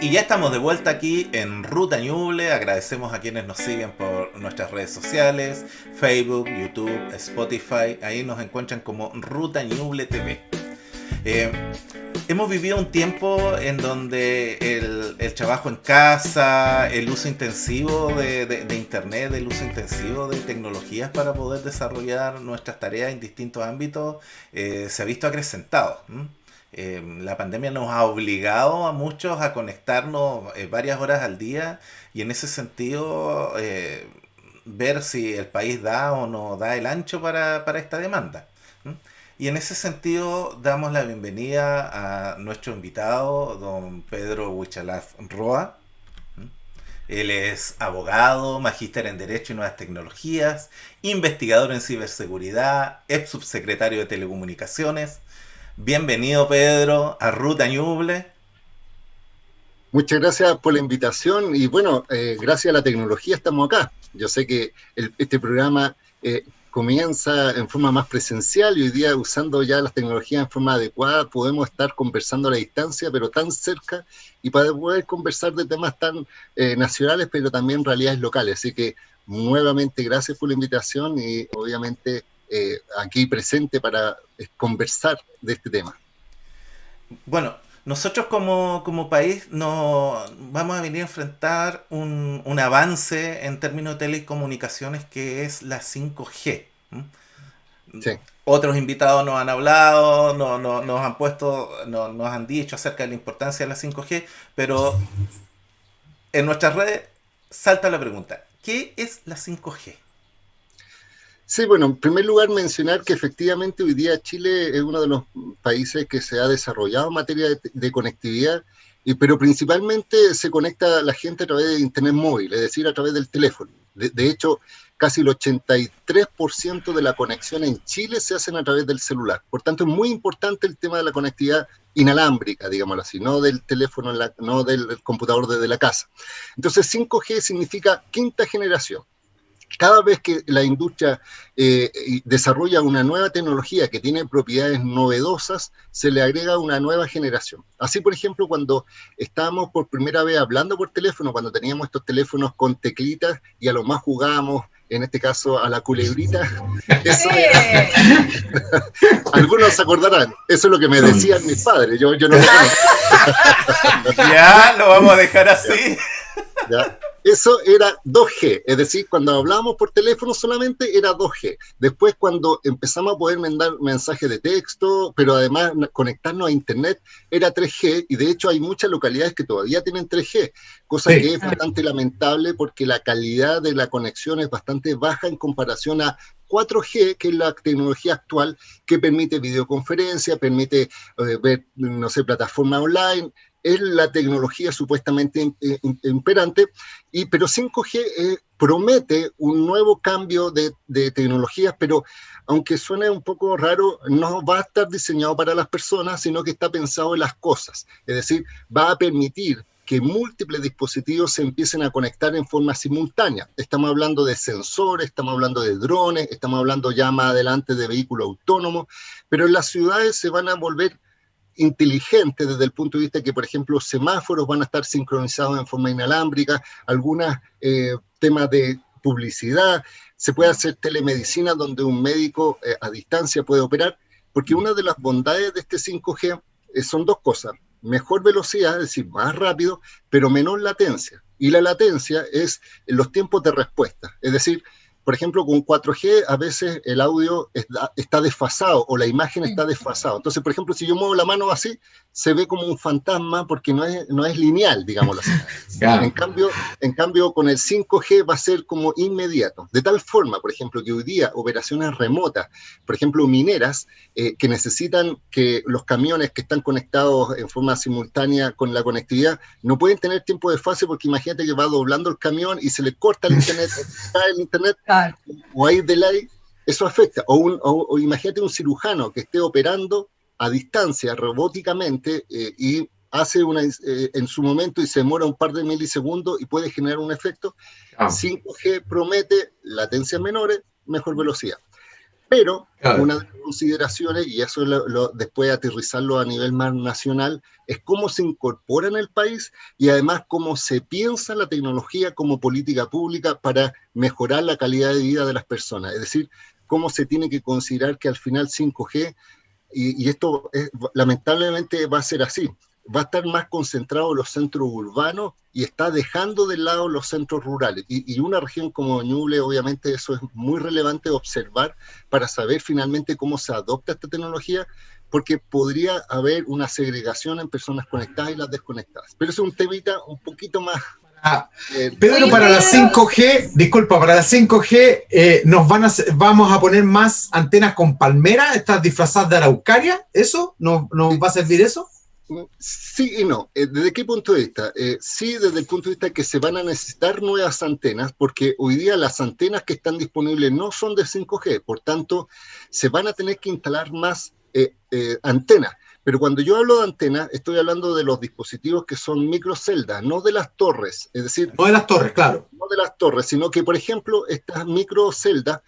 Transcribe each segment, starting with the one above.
Y ya estamos de vuelta aquí en Ruta Ñuble. Agradecemos a quienes nos siguen por nuestras redes sociales, Facebook, YouTube, Spotify. Ahí nos encuentran como Ruta Ñuble TV. Eh, Hemos vivido un tiempo en donde el trabajo en casa, el uso intensivo de internet, el uso intensivo de tecnologías para poder desarrollar nuestras tareas en distintos ámbitos se ha visto acrecentado. La pandemia nos ha obligado a muchos a conectarnos varias horas al día y en ese sentido ver si el país da o no da el ancho para esta demanda. Y en ese sentido damos la bienvenida a nuestro invitado, don Pedro Huichalaf Roa. Él es abogado, magíster en Derecho y Nuevas Tecnologías, investigador en ciberseguridad, ex subsecretario de Telecomunicaciones. Bienvenido, Pedro, a Ruta Ñuble. Muchas gracias por la invitación y bueno, gracias a la tecnología estamos acá. Yo sé que este programa comienza en forma más presencial y hoy día usando ya las tecnologías en forma adecuada podemos estar conversando a la distancia, pero tan cerca y para poder conversar de temas tan nacionales, pero también realidades locales. Así que nuevamente gracias por la invitación y obviamente aquí presente para conversar de este tema. Bueno, nosotros como país nos vamos a venir a enfrentar un avance en términos de telecomunicaciones que es la 5G. Sí. Otros invitados nos han hablado, nos han puesto, nos han dicho acerca de la importancia de la 5G, pero en nuestras redes salta la pregunta, ¿qué es la 5G? Sí, bueno, en primer lugar mencionar que efectivamente hoy día Chile es uno de los países que se ha desarrollado en materia de conectividad, pero principalmente se conecta la gente a través de Internet móvil, es decir, a través del teléfono. De hecho, casi el 83% de la conexión en Chile se hacen a través del celular. Por tanto, es muy importante el tema de la conectividad inalámbrica, digámoslo así, no del teléfono, no del computador desde la casa. Entonces, 5G significa quinta generación. Cada vez que la industria desarrolla una nueva tecnología que tiene propiedades novedosas, se le agrega una nueva generación. Así, por ejemplo, cuando estábamos por primera vez hablando por teléfono, cuando teníamos estos teléfonos con teclitas y a lo más jugábamos, en este caso, a la culebrita, eso era, algunos se acordarán, eso es lo que me decían mis padres, yo no lo conozco. Ya, lo vamos a dejar así. ¿Ya? Eso era 2G, es decir, cuando hablábamos por teléfono solamente era 2G. Después cuando empezamos a poder mandar mensajes de texto, pero además conectarnos a internet, era 3G, y de hecho hay muchas localidades que todavía tienen 3G, cosa Sí. que es bastante lamentable porque la calidad de la conexión es bastante baja en comparación a 4G, que es la tecnología actual que permite videoconferencia, permite ver, no sé, plataformas online. Es la tecnología supuestamente imperante, pero 5G promete un nuevo cambio de tecnologías, pero aunque suene un poco raro, no va a estar diseñado para las personas, sino que está pensado en las cosas. Es decir, va a permitir que múltiples dispositivos se empiecen a conectar en forma simultánea. Estamos hablando de sensores, estamos hablando de drones, estamos hablando ya más adelante de vehículos autónomos, pero en las ciudades se van a volver inteligentes desde el punto de vista que, por ejemplo, semáforos van a estar sincronizados en forma inalámbrica, algunos temas de publicidad, se puede hacer telemedicina donde un médico a distancia puede operar, porque una de las bondades de este 5G son dos cosas: mejor velocidad, es decir, más rápido, pero menor latencia. Y la latencia es los tiempos de respuesta. Es decir, por ejemplo, con 4G a veces el audio está desfasado o la imagen está desfasada. Entonces, por ejemplo, si yo muevo la mano así, se ve como un fantasma porque no es lineal, digámoslo así. En Claro. cambio, en cambio, con el 5G va a ser como inmediato. De tal forma, por ejemplo, que hoy día operaciones remotas, por ejemplo, mineras, que necesitan que los camiones que están conectados en forma simultánea con la conectividad no pueden tener tiempo de fase porque imagínate que va doblando el camión y se le corta el internet, cae el internet Claro. o hay delay, eso afecta. O imagínate un cirujano que esté operando a distancia robóticamente y hace en su momento y se demora un par de milisegundos y puede generar un efecto. Claro. 5G promete latencias menores, mejor velocidad. Pero Claro. una de las consideraciones, y eso después aterrizarlo a nivel más nacional, es cómo se incorpora en el país y además cómo se piensa la tecnología como política pública para mejorar la calidad de vida de las personas. Es decir, cómo se tiene que considerar que al final 5G, y esto lamentablemente va a ser así, va a estar más concentrado en los centros urbanos y está dejando de lado los centros rurales. Y una región como Ñuble, obviamente eso es muy relevante observar para saber finalmente cómo se adopta esta tecnología, porque podría haber una segregación en personas conectadas y las desconectadas. Pero eso es un temita un poquito más... Pedro, para la 5G, disculpa, para la 5G vamos a poner más antenas con palmera, estas disfrazadas de araucaria, ¿eso? ¿Nos va a servir eso? Sí y no. ¿Desde qué punto de vista? Sí, desde el punto de vista que se van a necesitar nuevas antenas, porque hoy día las antenas que están disponibles no son de 5G, por tanto, se van a tener que instalar más antenas. Pero cuando yo hablo de antenas, estoy hablando de los dispositivos que son microceldas, no de las torres. Es decir, no de las torres, claro. No de las torres, sino que, por ejemplo, estas microceldas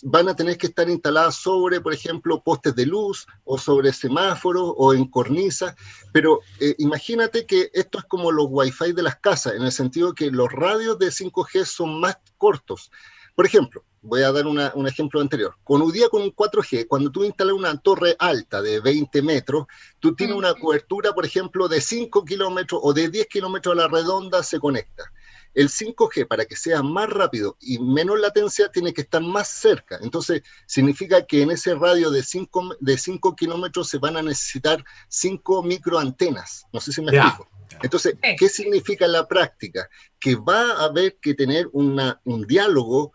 van a tener que estar instaladas sobre, por ejemplo, postes de luz o sobre semáforos o en cornisas, pero imagínate que esto es como los Wi-Fi de las casas, en el sentido que los radios de 5G son más cortos. Por ejemplo, voy a dar un ejemplo anterior. Hoy día con un 4G, cuando tú instalas una torre alta de 20 metros, tú tienes una cobertura, por ejemplo, de 5 kilómetros o de 10 kilómetros a la redonda se conecta. El 5G, para que sea más rápido y menos latencia, tiene que estar más cerca. Entonces, significa que en ese radio de 5 kilómetros se van a necesitar 5 microantenas. No sé si me explico. Entonces, ¿qué significa en la práctica? Que va a haber que tener un diálogo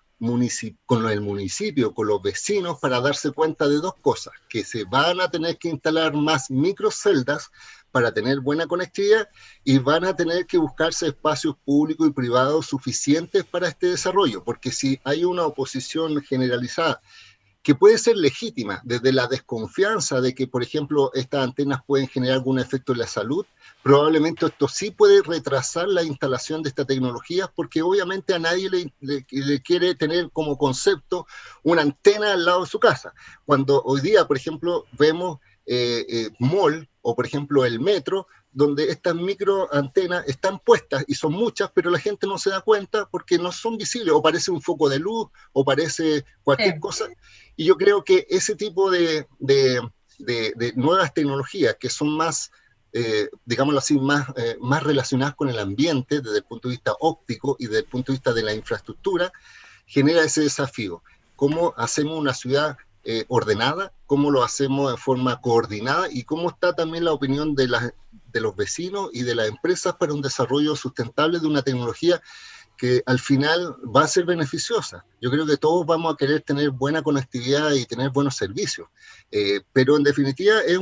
con el municipio, con los vecinos, para darse cuenta de dos cosas: que se van a tener que instalar más microceldas para tener buena conectividad y van a tener que buscarse espacios públicos y privados suficientes para este desarrollo, porque si hay una oposición generalizada que puede ser legítima desde la desconfianza de que, por ejemplo, estas antenas pueden generar algún efecto en la salud, probablemente esto sí puede retrasar la instalación de esta tecnología, porque obviamente a nadie le quiere tener como concepto una antena al lado de su casa. Cuando hoy día, por ejemplo, vemos mall o, por ejemplo, el metro, donde estas microantenas están puestas y son muchas, pero la gente no se da cuenta porque no son visibles, o parece un foco de luz, o parece cualquier cosa. Y yo creo que ese tipo de nuevas tecnologías que son más, digámoslo así, más relacionadas con el ambiente desde el punto de vista óptico y desde el punto de vista de la infraestructura, genera ese desafío. ¿Cómo hacemos una ciudad ordenada? ¿Cómo lo hacemos de forma coordinada? ¿Y cómo está también la opinión de los vecinos y de las empresas para un desarrollo sustentable de una tecnología que al final va a ser beneficiosa? Yo creo que todos vamos a querer tener buena conectividad y tener buenos servicios, pero en definitiva es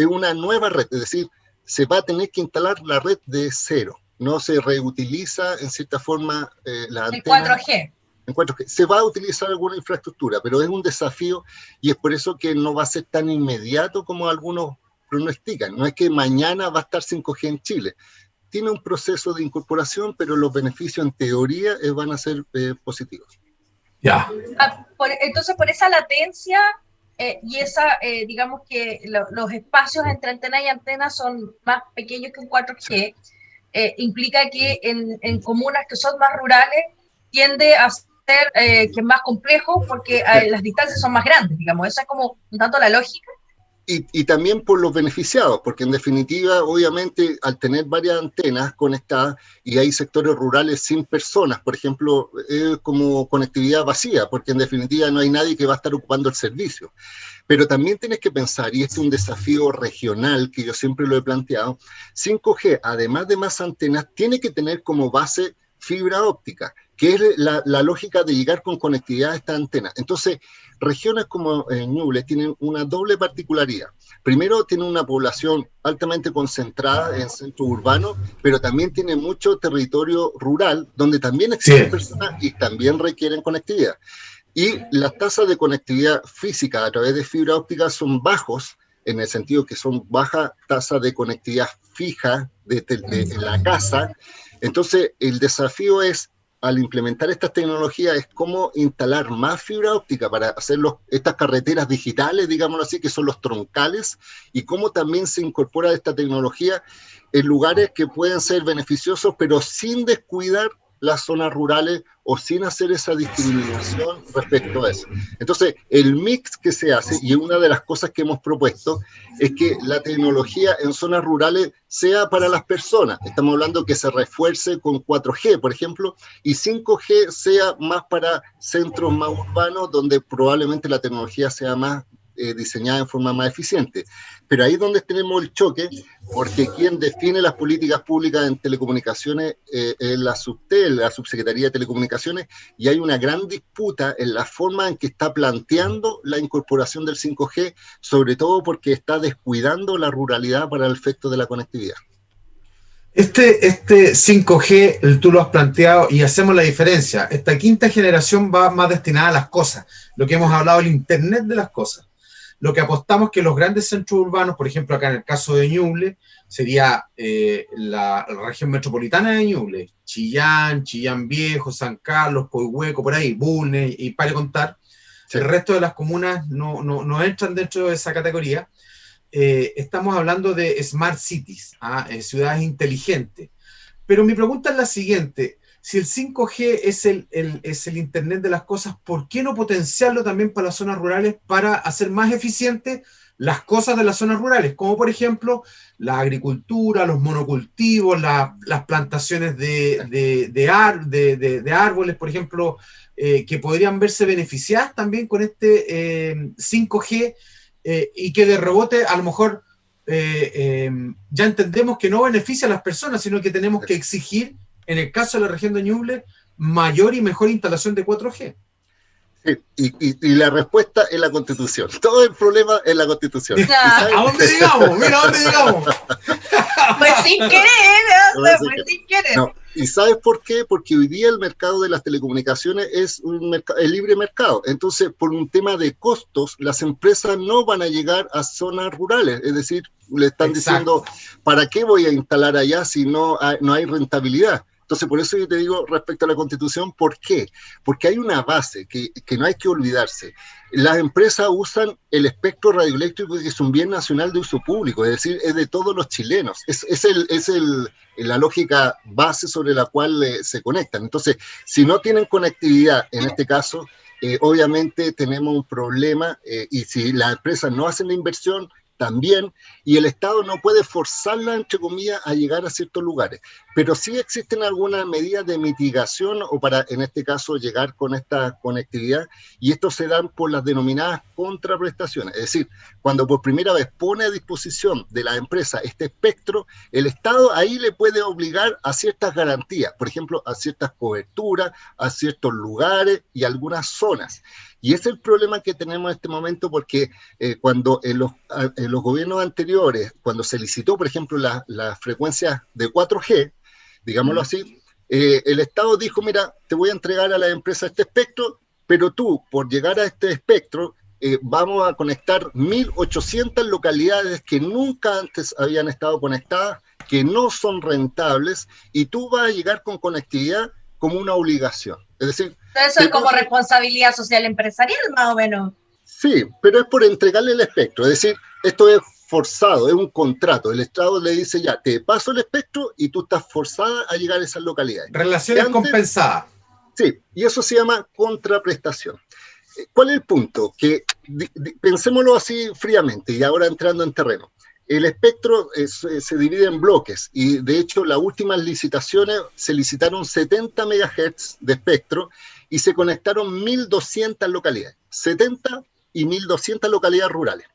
una nueva red, es decir, se va a tener que instalar la red de cero, no se reutiliza en cierta forma la antena. El 4G. Encuentro que se va a utilizar alguna infraestructura, pero es un desafío y es por eso que no va a ser tan inmediato como algunos pronostican. No es que mañana va a estar 5G en Chile. Tiene un proceso de incorporación, pero los beneficios en teoría van a ser positivos. Ya. Entonces, por esa latencia y esa, digamos que los espacios entre antena y antena son más pequeños que un 4G, implica que en comunas que son más rurales tiende a ser que es más complejo porque las distancias son más grandes, digamos. Esa es como un tanto la lógica. Y también por los beneficiados, porque en definitiva, obviamente, al tener varias antenas conectadas y hay sectores rurales sin personas, por ejemplo, es como conectividad vacía, porque en definitiva no hay nadie que va a estar ocupando el servicio. Pero también tienes que pensar, y este es un desafío regional que yo siempre lo he planteado, 5G, además de más antenas, tiene que tener como base fibra óptica, que es la lógica de llegar con conectividad a esta antena. Entonces, regiones como Ñuble tienen una doble particularidad. Primero, tienen una población altamente concentrada en centros urbanos, pero también tiene mucho territorio rural, donde también existen personas y también requieren conectividad. Y las tasas de conectividad física a través de fibra óptica son bajos, en el sentido que son bajas tasas de conectividad fija de la casa. Entonces, el desafío es al implementar estas tecnologías es cómo instalar más fibra óptica para hacer estas carreteras digitales, digámoslo así, que son los troncales, y cómo también se incorpora esta tecnología en lugares que pueden ser beneficiosos, pero sin descuidar las zonas rurales o sin hacer esa discriminación respecto a eso. Entonces, el mix que se hace, y una de las cosas que hemos propuesto, es que la tecnología en zonas rurales sea para las personas. Estamos hablando que se refuerce con 4G, por ejemplo, y 5G sea más para centros más urbanos, donde probablemente la tecnología sea más diseñada en forma más eficiente. Pero ahí es donde tenemos el choque, porque quien define las políticas públicas en telecomunicaciones es la SUBTEL, la Subsecretaría de Telecomunicaciones, y hay una gran disputa en la forma en que está planteando la incorporación del 5G, sobre todo porque está descuidando la ruralidad para el efecto de la conectividad. Este 5G, tú lo has planteado y hacemos la diferencia. Esta quinta generación va más destinada a las cosas, lo que hemos hablado, el Internet de las cosas. Lo que apostamos que los grandes centros urbanos, por ejemplo, acá en el caso de Ñuble, sería la región metropolitana de Ñuble, Chillán Viejo, San Carlos, Coihueco, por ahí, Bulnes, y para contar. Sí. El resto de las comunas no entran dentro de esa categoría. Estamos hablando de smart cities, ciudades inteligentes. Pero mi pregunta es la siguiente: si el 5G es el Internet de las cosas, ¿por qué no potenciarlo también para las zonas rurales para hacer más eficientes las cosas de las zonas rurales? Como por ejemplo la agricultura, los monocultivos, las plantaciones de árboles, por ejemplo, que podrían verse beneficiadas también con este 5G, y que de rebote a lo mejor ya entendemos que no beneficia a las personas, sino que tenemos que exigir, en el caso de la región de Ñuble, mayor y mejor instalación de 4G. Sí, y la respuesta es la Constitución. Todo el problema es la Constitución. ¿A dónde llegamos? Mira, ¿a dónde llegamos? Pues sin querer, sin querer. No. ¿Y sabes por qué? Porque hoy día el mercado de las telecomunicaciones es el libre mercado. Entonces, por un tema de costos, las empresas no van a llegar a zonas rurales. Es decir, le están diciendo, ¿para qué voy a instalar allá si no hay rentabilidad? Entonces, por eso yo te digo respecto a la Constitución, ¿por qué? Porque hay una base que no hay que olvidarse. Las empresas usan el espectro radioeléctrico, que es un bien nacional de uso público, es decir, es de todos los chilenos. Es la lógica base sobre la cual se conectan. Entonces, si no tienen conectividad, en este caso, obviamente tenemos un problema, y si las empresas no hacen la inversión, también, y el Estado no puede forzarla, entre comillas, a llegar a ciertos lugares. Pero sí existen algunas medidas de mitigación o para, en este caso, llegar con esta conectividad, y esto se dan por las denominadas contraprestaciones. Es decir, cuando por primera vez pone a disposición de la empresa este espectro, el Estado ahí le puede obligar a ciertas garantías, por ejemplo, a ciertas coberturas, a ciertos lugares y algunas zonas. Y ese es el problema que tenemos en este momento, porque cuando en los gobiernos anteriores, cuando se licitó, por ejemplo, las frecuencias de 4G, digámoslo así, el Estado dijo, mira, te voy a entregar a la empresa este espectro, pero tú, por llegar a este espectro, vamos a conectar 1.800 localidades que nunca antes habían estado conectadas, que no son rentables, y tú vas a llegar con conectividad como una obligación. Es decir, eso es como responsabilidad social empresarial, más o menos. Sí, pero es por entregarle el espectro. Es decir, esto es forzado, es un contrato. El Estado le dice, ya, te paso el espectro y tú estás forzada a llegar a esas localidades. Relaciones compensadas. Sí, y eso se llama contraprestación. ¿Cuál es el punto? Que pensémoslo así fríamente y ahora entrando en terreno. El espectro se divide en bloques, y de hecho las últimas licitaciones se licitaron 70 MHz de espectro y se conectaron 1.200 localidades, 70 y 1.200 localidades rurales.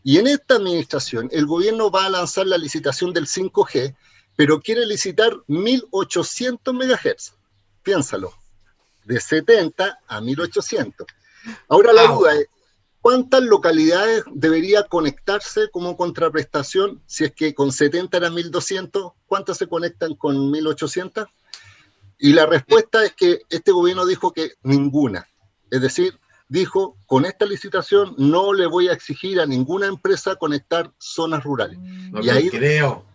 Y en esta administración el gobierno va a lanzar la licitación del 5G, pero quiere licitar 1.800 MHz. Piénsalo, de 70 a 1.800. Ahora la duda es, ¿cuántas localidades debería conectarse como contraprestación? Si es que con 70 era 1.200, ¿cuántas se conectan con 1.800? Y la respuesta es que este gobierno dijo que ninguna. Es decir, dijo, con esta licitación no le voy a exigir a ninguna empresa conectar zonas rurales. No y ahí creo.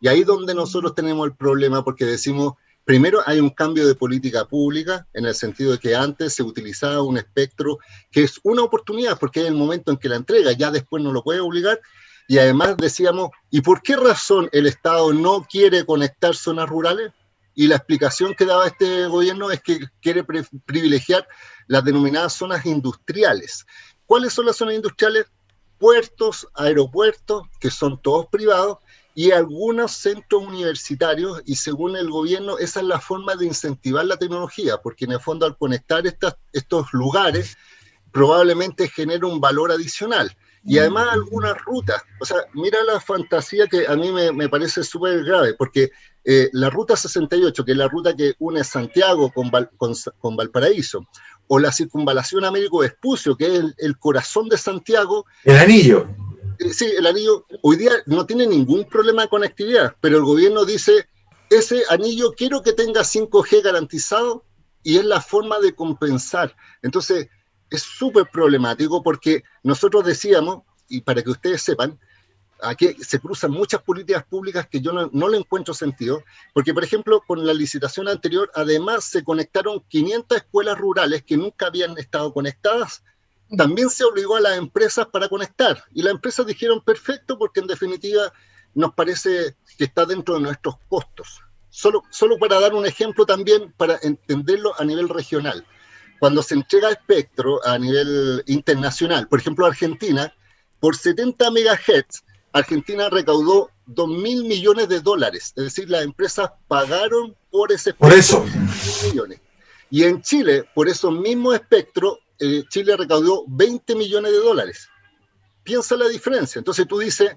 Y ahí es donde nosotros tenemos el problema, porque decimos, Primero, hay un cambio de política pública, en el sentido de que antes se utilizaba un espectro que es una oportunidad, porque es el momento en que la entrega, ya después no lo puede obligar, y además decíamos, ¿y por qué razón el Estado no quiere conectar zonas rurales? Y la explicación que daba este gobierno es que quiere privilegiar las denominadas zonas industriales. ¿Cuáles son las zonas industriales? Puertos, aeropuertos, que son todos privados, y algunos centros universitarios, y según el gobierno esa es la forma de incentivar la tecnología, porque en el fondo al conectar estos lugares probablemente genera un valor adicional. Y además algunas rutas, o sea, mira la fantasía que a mí me parece súper grave, porque la Ruta 68, que es la ruta que une Santiago con Valparaíso, o la circunvalación Américo Vespucio, que es el corazón de Santiago. El anillo. Sí, el anillo hoy día no tiene ningún problema de conectividad, pero el gobierno dice, ese anillo quiero que tenga 5G garantizado, y es la forma de compensar. Entonces, es súper problemático porque nosotros decíamos, y para que ustedes sepan, aquí se cruzan muchas políticas públicas que yo no le encuentro sentido, porque por ejemplo con la licitación anterior además se conectaron 500 escuelas rurales que nunca habían estado conectadas. También se obligó a las empresas para conectar, y las empresas dijeron perfecto, porque en definitiva nos parece que está dentro de nuestros costos. Solo para dar un ejemplo también, para entenderlo a nivel regional. Cuando se entrega espectro a nivel internacional, por ejemplo Argentina, por 70 megahertz, Argentina recaudó 2.000 millones de dólares, es decir, las empresas pagaron por ese espectro. Por eso. Millones. Y en Chile, por esos mismos espectros, Chile recaudó 20 millones de dólares. Piensa la diferencia. Entonces tú dices,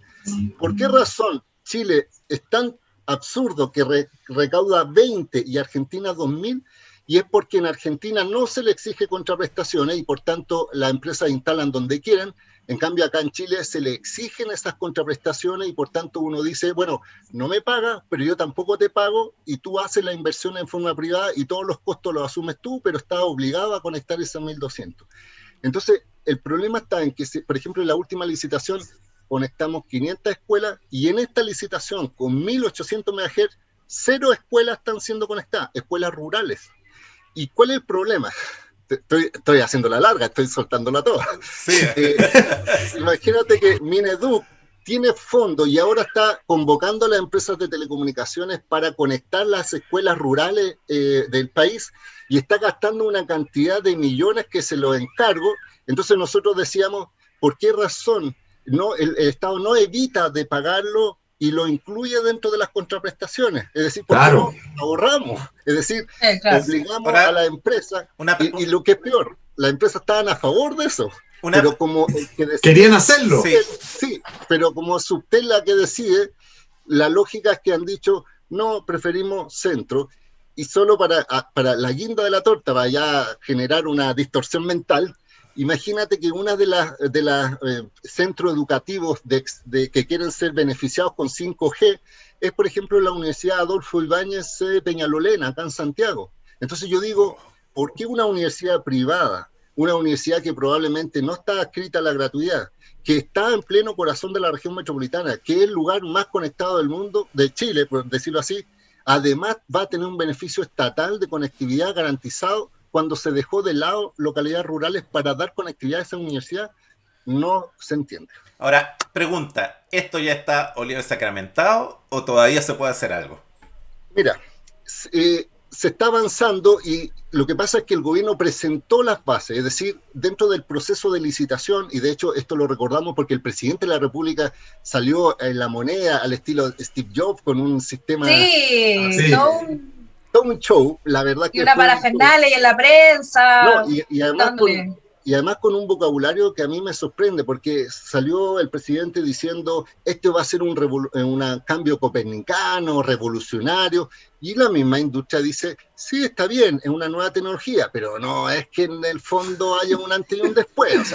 ¿por qué razón Chile es tan absurdo que recauda 20 y Argentina 2.000? Y es porque en Argentina no se le exige contraprestaciones y por tanto las empresas instalan donde quieran. En cambio acá en Chile se le exigen esas contraprestaciones y por tanto uno dice, bueno, no me pagas, pero yo tampoco te pago, y tú haces la inversión en forma privada y todos los costos los asumes tú, pero estás obligado a conectar esos 1.200. Entonces, el problema está en que, por ejemplo, en la última licitación conectamos 500 escuelas, y en esta licitación con 1.800 MHz, 0 escuelas están siendo conectadas, escuelas rurales. ¿Y cuál es el problema? Estoy haciendo la larga, estoy soltándola toda. Sí. Imagínate que Mineduc tiene fondos y ahora está convocando a las empresas de telecomunicaciones para conectar las escuelas rurales del país, y está gastando una cantidad de millones que se los encargo. Entonces nosotros decíamos, ¿por qué razón el Estado no evita de pagarlo y lo incluye dentro de las contraprestaciones? Es decir, ¿por qué no ahorramos? Es decir, claro, obligamos a la empresa, y lo que es peor, las empresas estaban a favor de eso, pero como el que decide, querían hacerlo. Sí, pero como Subtel la que decide, la lógica es que han dicho, no, preferimos centro, y solo para la guinda de la torta, para ya generar una distorsión mental. Imagínate que una de las centros educativos que quieren ser beneficiados con 5G es, por ejemplo, la Universidad Adolfo Ibáñez de Peñalolén, acá en Santiago. Entonces yo digo, ¿por qué una universidad privada, una universidad que probablemente no está adscrita a la gratuidad, que está en pleno corazón de la región metropolitana, que es el lugar más conectado del mundo, de Chile, por decirlo así, además va a tener un beneficio estatal de conectividad garantizado cuando se dejó de lado localidades rurales para dar conectividad a esa universidad? No se entiende. Ahora, pregunta, ¿esto ya está olivo y sacramentado o todavía se puede hacer algo? Mira, se está avanzando, y lo que pasa es que el gobierno presentó las bases, es decir, dentro del proceso de licitación, y de hecho esto lo recordamos porque el presidente de la República salió en La Moneda al estilo Steve Jobs con un sistema... Sí. Todo un show, la verdad que... Y una parafernalia y en la prensa. No, y además con un vocabulario que a mí me sorprende, porque salió el presidente diciendo, esto va a ser un cambio copernicano, revolucionario, y la misma industria dice, sí, está bien, es una nueva tecnología, pero no es que en el fondo haya un antes y un después,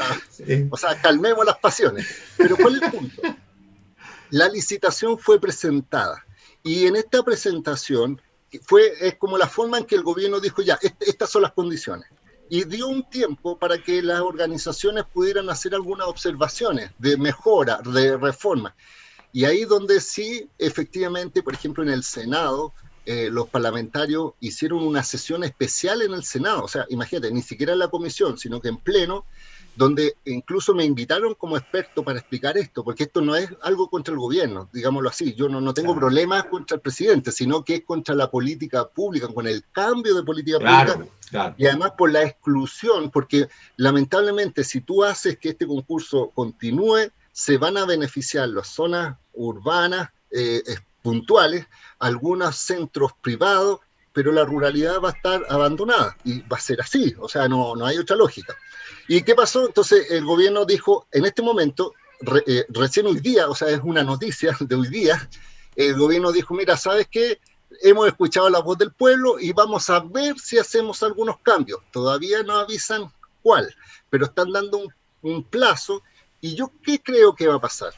o sea, calmemos las pasiones. Pero ¿cuál es el punto? La licitación fue presentada, y en esta presentación es como la forma en que el gobierno dijo, ya, estas son las condiciones. Y dio un tiempo para que las organizaciones pudieran hacer algunas observaciones de mejora, de reforma. Y ahí donde sí, efectivamente, por ejemplo, en el Senado, los parlamentarios hicieron una sesión especial en el Senado, o sea, imagínate, ni siquiera en la comisión, sino que en pleno, donde incluso me invitaron como experto para explicar esto, porque esto no es algo contra el gobierno, digámoslo así, yo no tengo problemas contra el presidente, sino que es contra la política pública, con el cambio de política pública, y además por la exclusión, porque lamentablemente si tú haces que este concurso continúe, se van a beneficiar las zonas urbanas puntuales, algunos centros privados, pero la ruralidad va a estar abandonada, y va a ser así, o sea, no hay otra lógica. ¿Y qué pasó? Entonces el gobierno dijo, en este momento, recién hoy día, o sea, es una noticia de hoy día, el gobierno dijo, mira, ¿sabes qué? Hemos escuchado la voz del pueblo y vamos a ver si hacemos algunos cambios. Todavía no avisan cuál, pero están dando un plazo, y yo ¿qué creo que va a pasar?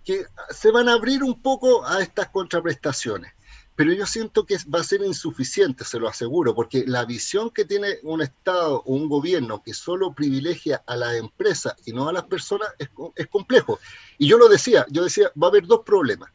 Que se van a abrir un poco a estas contraprestaciones. Pero yo siento que va a ser insuficiente, se lo aseguro, porque la visión que tiene un Estado o un gobierno que solo privilegia a las empresas y no a las personas es complejo. Y yo decía, va a haber dos problemas.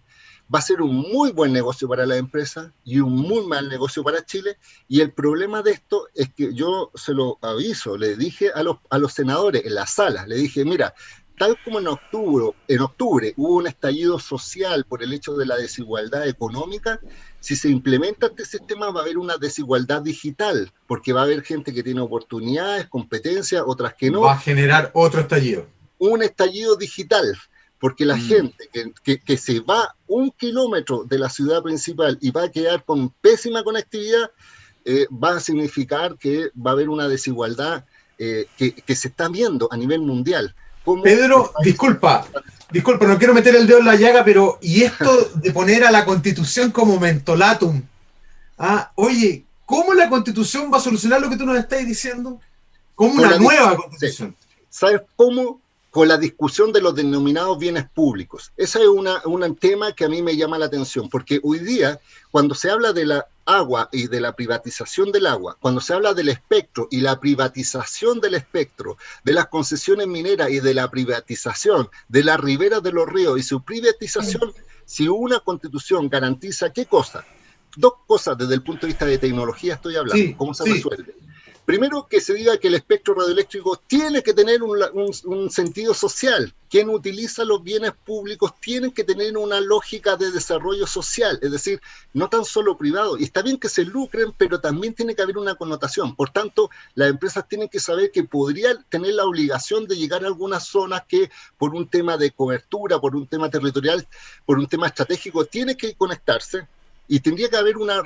Va a ser un muy buen negocio para la empresa y un muy mal negocio para Chile. Y el problema de esto es que yo se lo aviso, le dije a los senadores en la sala, le dije, mira, tal como en octubre hubo un estallido social por el hecho de la desigualdad económica, si se implementa este sistema va a haber una desigualdad digital, porque va a haber gente que tiene oportunidades, competencias, otras que no. Va a generar otro estallido. Un estallido digital, porque la gente que se va 1 kilómetro de la ciudad principal y va a quedar con pésima conectividad, va a significar que va a haber una desigualdad que se está viendo a nivel mundial. Pedro, disculpa, no quiero meter el dedo en la llaga, pero ¿y esto de poner a la Constitución como mentolatum? Oye, ¿cómo la Constitución va a solucionar lo que tú nos estás diciendo? ¿Cómo una nueva Constitución? Sí. ¿Sabes cómo? Con la discusión de los denominados bienes públicos. Ese es un tema que a mí me llama la atención, porque hoy día, cuando se habla de la agua y de la privatización del agua, cuando se habla del espectro y la privatización del espectro, de las concesiones mineras y de la privatización de las riberas de los ríos y su privatización, si una constitución garantiza, ¿qué cosa? Dos cosas desde el punto de vista de tecnología estoy hablando, ¿cómo se resuelve? Primero, que se diga que el espectro radioeléctrico tiene que tener un sentido social. Quien utiliza los bienes públicos tiene que tener una lógica de desarrollo social, es decir, no tan solo privado. Y está bien que se lucren, pero también tiene que haber una connotación. Por tanto, las empresas tienen que saber que podrían tener la obligación de llegar a algunas zonas que por un tema de cobertura, por un tema territorial, por un tema estratégico, tiene que conectarse y tendría que haber una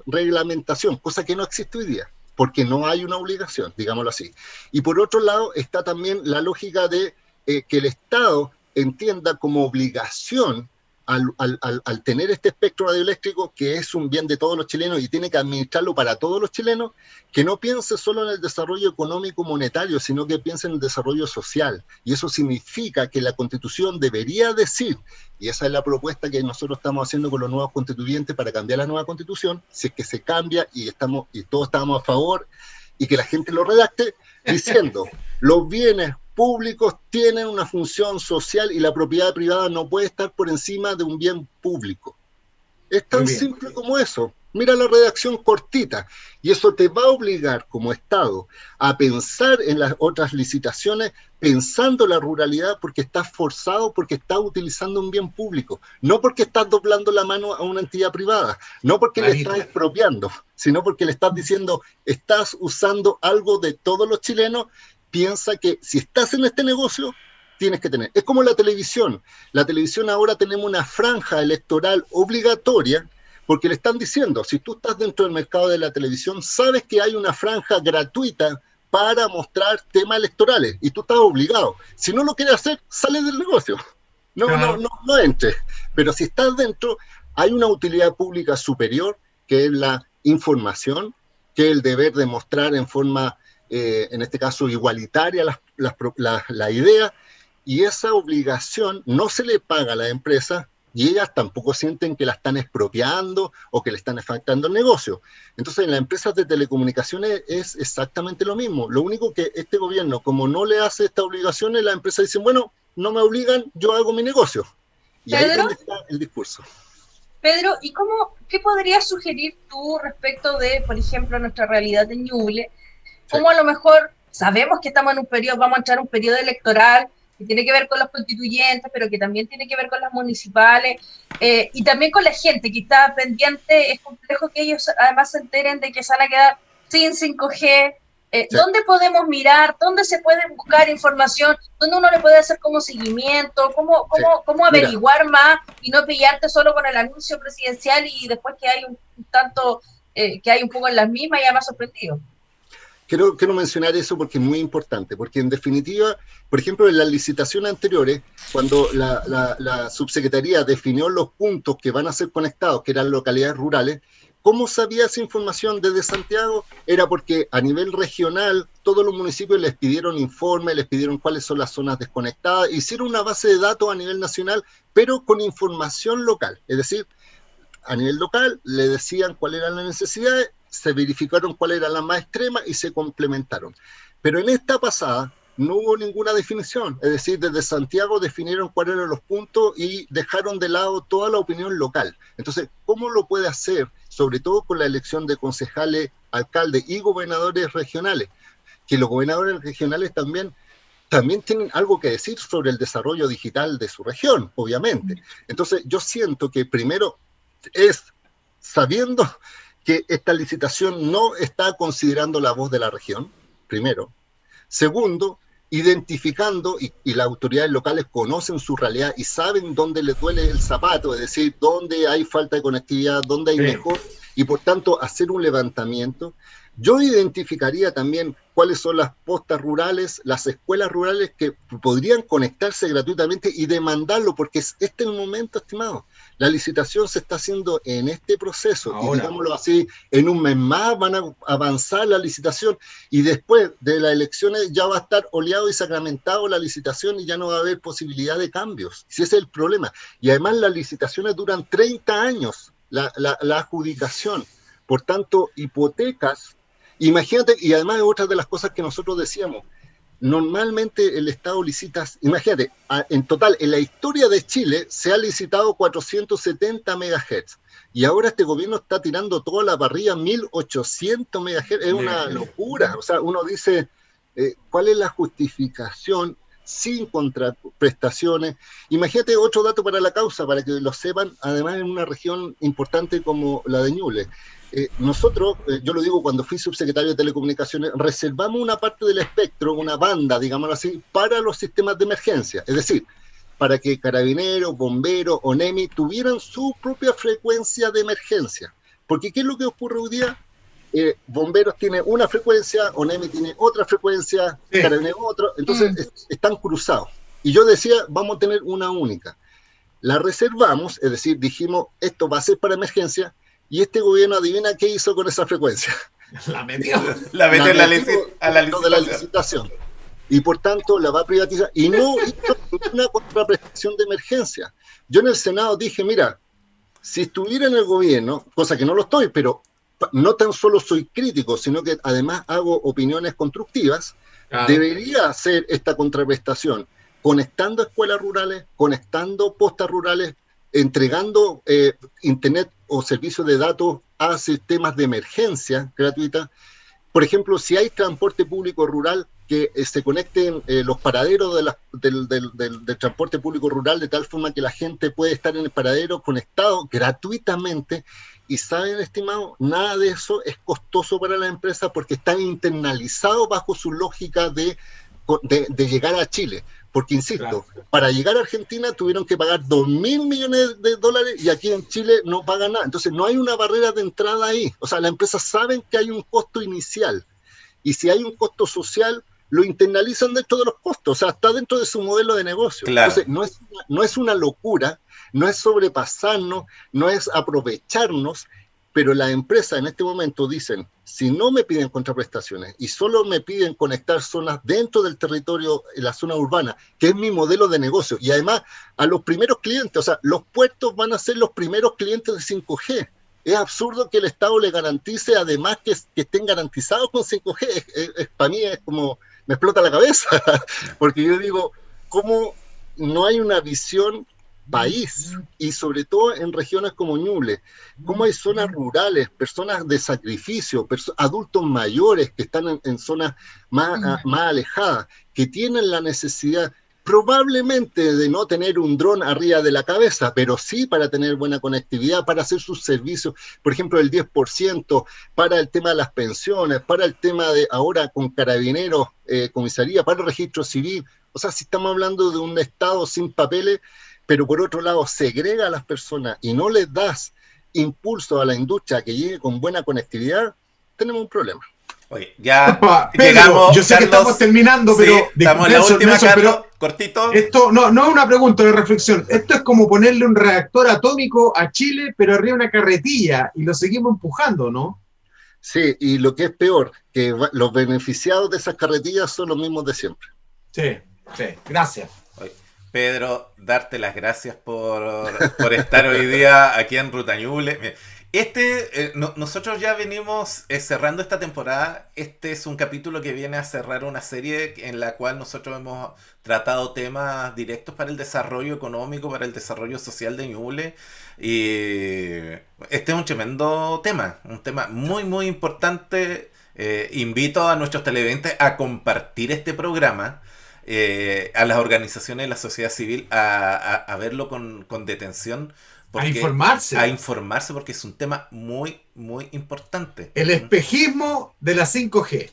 reglamentación, cosa que no existe hoy día, porque no hay una obligación, digámoslo así. Y por otro lado está también la lógica de que el Estado entienda como obligación al tener este espectro radioeléctrico, que es un bien de todos los chilenos y tiene que administrarlo para todos los chilenos, que no piense solo en el desarrollo económico monetario, sino que piense en el desarrollo social. Y eso significa que la Constitución debería decir, y esa es la propuesta que nosotros estamos haciendo con los nuevos constituyentes para cambiar la nueva Constitución, si es que se cambia y todos estamos a favor, y que la gente lo redacte, diciendo, los bienes públicos tienen una función social y la propiedad privada no puede estar por encima de un bien público. Es tan simple como eso. Mira la redacción cortita. Y eso te va a obligar como Estado a pensar en las otras licitaciones, pensando la ruralidad, porque estás forzado, porque estás utilizando un bien público. No porque estás doblando la mano a una entidad privada. No porque le estás expropiando, sino porque le estás diciendo, estás usando algo de todos los chilenos. Piensa que si estás en este negocio, tienes que tener. Es como la televisión. La televisión ahora tenemos una franja electoral obligatoria, porque le están diciendo, si tú estás dentro del mercado de la televisión, sabes que hay una franja gratuita para mostrar temas electorales, y tú estás obligado. Si no lo quieres hacer, sale del negocio. No entres. Pero si estás dentro, hay una utilidad pública superior, que es la información, que es el deber de mostrar en forma en este caso igualitaria la idea, y esa obligación no se le paga a la empresa y ellas tampoco sienten que la están expropiando o que le están afectando el negocio. Entonces en las empresas de telecomunicaciones es exactamente lo mismo. Lo único que este gobierno, como no le hace estas obligaciones, las empresas dicen, bueno, no me obligan, yo hago mi negocio. Y ahí es donde está el discurso. Pedro, ¿y qué podrías sugerir tú respecto de, por ejemplo, nuestra realidad en Ñuble? ¿Cómo a lo mejor sabemos que estamos en un periodo, vamos a entrar a un periodo electoral que tiene que ver con los constituyentes, pero que también tiene que ver con las municipales, y también con la gente que está pendiente? Es complejo que ellos además se enteren de que se van a quedar sin 5G. Sí. ¿Dónde podemos mirar? ¿Dónde se puede buscar información? ¿Dónde uno le puede hacer como seguimiento? ¿Cómo averiguar más y no pillarte solo con el anuncio presidencial y después que hay un tanto, que hay un poco en las mismas y además sorprendido? Quiero mencionar eso porque es muy importante, porque en definitiva, por ejemplo, en las licitaciones anteriores, cuando la subsecretaría definió los puntos que van a ser conectados, que eran localidades rurales, ¿cómo sabía esa información desde Santiago? Era porque a nivel regional todos los municipios les pidieron informes, les pidieron cuáles son las zonas desconectadas, hicieron una base de datos a nivel nacional, pero con información local. Es decir, a nivel local le decían cuáles eran las necesidades, se verificaron cuáles eran las más extremas y se complementaron. Pero en esta pasada no hubo ninguna definición, es decir, desde Santiago definieron cuáles eran los puntos y dejaron de lado toda la opinión local. Entonces, ¿cómo lo puede hacer? Sobre todo con la elección de concejales, alcaldes y gobernadores regionales, que los gobernadores regionales también tienen algo que decir sobre el desarrollo digital de su región, obviamente. Entonces, yo siento que primero es sabiendo que esta licitación no está considerando la voz de la región, primero. Segundo, identificando, y las autoridades locales conocen su realidad y saben dónde les duele el zapato, es decir, dónde hay falta de conectividad, dónde hay mejor, y por tanto hacer un levantamiento. Yo identificaría también cuáles son las postas rurales, las escuelas rurales que podrían conectarse gratuitamente y demandarlo, porque este es el momento, estimado. La licitación se está haciendo en este proceso, ahora, y digámoslo así, en un mes más van a avanzar la licitación y después de las elecciones ya va a estar oleado y sacramentado la licitación y ya no va a haber posibilidad de cambios. Si ese es el problema. Y además las licitaciones duran 30 años, la adjudicación. Por tanto, hipotecas. Imagínate, y además es otra de las cosas que nosotros decíamos, normalmente el Estado licita, imagínate, en total, en la historia de Chile se ha licitado 470 MHz, y ahora este gobierno está tirando toda la parrilla 1800 MHz, es una locura. O sea, uno dice, ¿cuál es la justificación sin contraprestaciones? Imagínate otro dato para la causa, para que lo sepan, además en una región importante como la de Ñuble. Nosotros, yo lo digo cuando fui subsecretario de Telecomunicaciones, reservamos una parte del espectro, una banda, digámoslo así, para los sistemas de emergencia. Es decir, para que Carabineros, Bomberos, ONEMI tuvieran su propia frecuencia de emergencia. Porque ¿qué es lo que ocurre hoy día? Bomberos tiene una frecuencia, ONEMI tiene otra frecuencia, Carabineros otra, entonces están cruzados. Y yo decía, vamos a tener una única. La reservamos, es decir, dijimos, esto va a ser para emergencia. Y este gobierno, adivina qué hizo con esa frecuencia. La metió en la licitación. Y por tanto la va a privatizar. Y no hizo ninguna contraprestación de emergencia. Yo en el Senado dije, mira, si estuviera en el gobierno, cosa que no lo estoy, pero no tan solo soy crítico, sino que además hago opiniones constructivas, debería hacer esta contraprestación, conectando escuelas rurales, conectando postas rurales, entregando internet o servicios de datos a sistemas de emergencia gratuita. Por ejemplo, si hay transporte público rural, que se conecten los paraderos del transporte público rural de tal forma que la gente puede estar en el paradero conectado gratuitamente. Y saben, estimado, nada de eso es costoso para la empresa porque están internalizados bajo su lógica de llegar a Chile. Porque, insisto, para llegar a Argentina tuvieron que pagar 2.000 millones de dólares y aquí en Chile no pagan nada. Entonces no hay una barrera de entrada ahí. O sea, las empresas saben que hay un costo inicial. Y si hay un costo social, lo internalizan dentro de los costos. O sea, está dentro de su modelo de negocio. Claro. Entonces no es una locura, no es sobrepasarnos, no es aprovecharnos. Pero las empresas en este momento dicen, si no me piden contraprestaciones y solo me piden conectar zonas dentro del territorio, en la zona urbana, que es mi modelo de negocio, y además a los primeros clientes, o sea, los puertos van a ser los primeros clientes de 5G. Es absurdo que el Estado le garantice, además que estén garantizados con 5G. Para mí es como, me explota la cabeza, porque yo digo, ¿cómo no hay una visión país y sobre todo en regiones como Ñuble, como hay zonas rurales, personas de sacrificio, adultos mayores que están en zonas más alejadas, que tienen la necesidad probablemente de no tener un dron arriba de la cabeza, pero sí para tener buena conectividad, para hacer sus servicios, por ejemplo, el 10%, para el tema de las pensiones, para el tema de ahora con carabineros, comisaría, para el registro civil. O sea, si estamos hablando de un Estado sin papeles, pero por otro lado segrega a las personas y no les das impulso a la industria que llegue con buena conectividad, tenemos un problema. Oye, ya Pedro, llegamos, yo sé Carlos, que estamos terminando, pero sí, estamos en la última, Nelson, Carlos, pero cortito. esto no es una pregunta, una reflexión. Esto es como ponerle un reactor atómico a Chile, pero arriba una carretilla, y lo seguimos empujando, ¿no? Sí, y lo que es peor, que los beneficiados de esas carretillas son los mismos de siempre. Sí, gracias. Oye, Pedro, darte las gracias por estar hoy día aquí en Ruta Ñuble. Nosotros ya venimos cerrando esta temporada. Este es un capítulo que viene a cerrar una serie en la cual nosotros hemos tratado temas directos para el desarrollo económico, para el desarrollo social de Ñuble. Y este es un tremendo tema, un tema muy, muy importante. Invito a nuestros televidentes a compartir este programa, a las organizaciones de la sociedad civil a verlo con detención. A informarse. A informarse porque es un tema muy, muy importante. El espejismo de la 5G.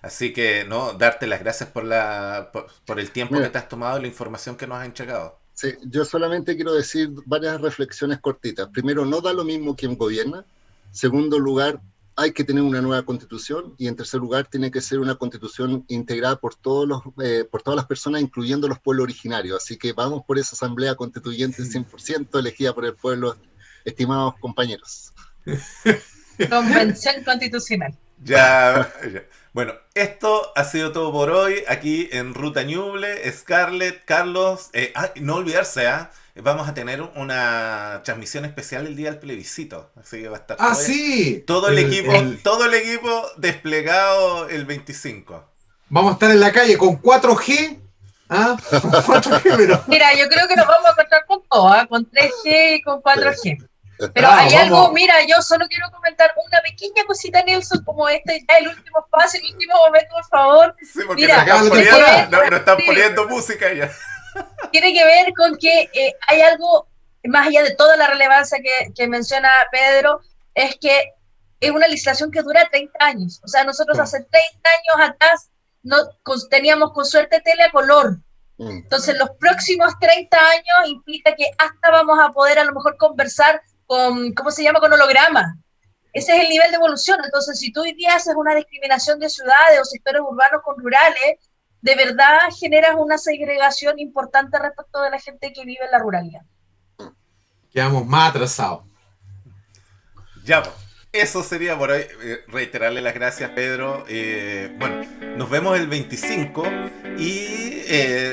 Así que, darte las gracias por el tiempo que te has tomado y la información que nos has entregado. Sí, yo solamente quiero decir varias reflexiones cortitas. Primero, no da lo mismo quien gobierna. Segundo lugar, hay que tener una nueva constitución. Y en tercer lugar, tiene que ser una constitución integrada por todas las personas, incluyendo los pueblos originarios. Así que vamos por esa asamblea constituyente 100% elegida por el pueblo, estimados compañeros. Convención Constitucional. Ya. Bueno, esto ha sido todo por hoy aquí en Ruta Ñuble. Scarlett, Carlos, no olvidarse, vamos a tener una transmisión especial el día del plebiscito, así que va a estar todo el equipo desplegado el 25. Vamos a estar en la calle con 4G. Con 4G, pero... Mira, yo creo que nos vamos a encontrar con todo, con 3G y con 4G. Pero hay algo, mira, yo solo quiero comentar una pequeña cosita, Nelson, como ya el último espacio, el último momento, por favor. Sí, porque mira, no están poniendo música ya. Tiene que ver con que hay algo, más allá de toda la relevancia que menciona Pedro, es que es una legislación que dura 30 años. O sea, nosotros hace 30 años atrás teníamos con suerte tele a color. Entonces, los próximos 30 años implica que hasta vamos a poder a lo mejor conversar con, ¿cómo se llama?, con holograma. Ese es el nivel de evolución. Entonces, si tú hoy día haces una discriminación de ciudades o sectores urbanos con rurales, de verdad generas una segregación importante respecto de la gente que vive en la ruralidad. Quedamos más atrasados. Ya, eso sería por hoy. Reiterarle las gracias, Pedro. Bueno, nos vemos el 25 y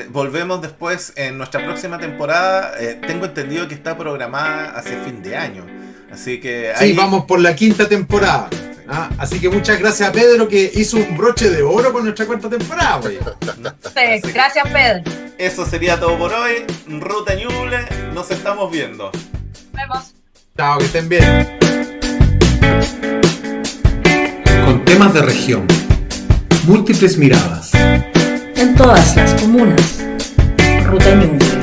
volvemos después en nuestra próxima temporada. Tengo entendido que está programada hacia fin de año. Así que ahí... Sí, vamos por la 5ª temporada. Así que muchas gracias a Pedro, que hizo un broche de oro con nuestra 4ª temporada. Sí, gracias, Pedro. Eso sería todo por hoy. Ruta Ñuble, nos estamos viendo. Nos vemos. Chao, que estén bien. Con temas de región, múltiples miradas. En todas las comunas. Ruta Ñuble.